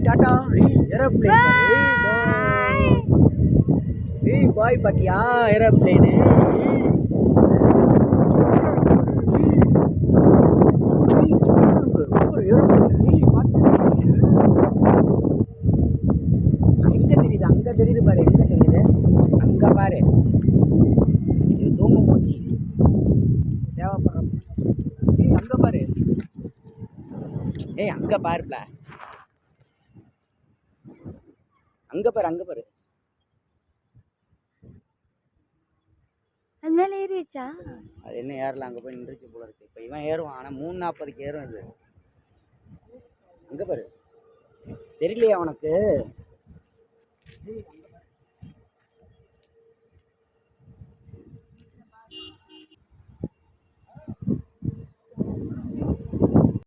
Tata aeroplane பாய் பாத்தியா aeroplane அங்க தெரியுது பாரு எங்க தெரியுது அங்க பாரு இது தூங்க மூச்சு தேவைப்படுற அங்க பாரு அங்க பாருல அங்க பாரு அதனால ஏறிடுச்சா அது என்ன ஏறல அங்க போய் நின்றுச்சு போல இருக்கு இப்ப இவன் ஏறுவான் ஆனா 3:40க்கு ஏறும் இது அங்க பாரு தெரியலையா உனக்கு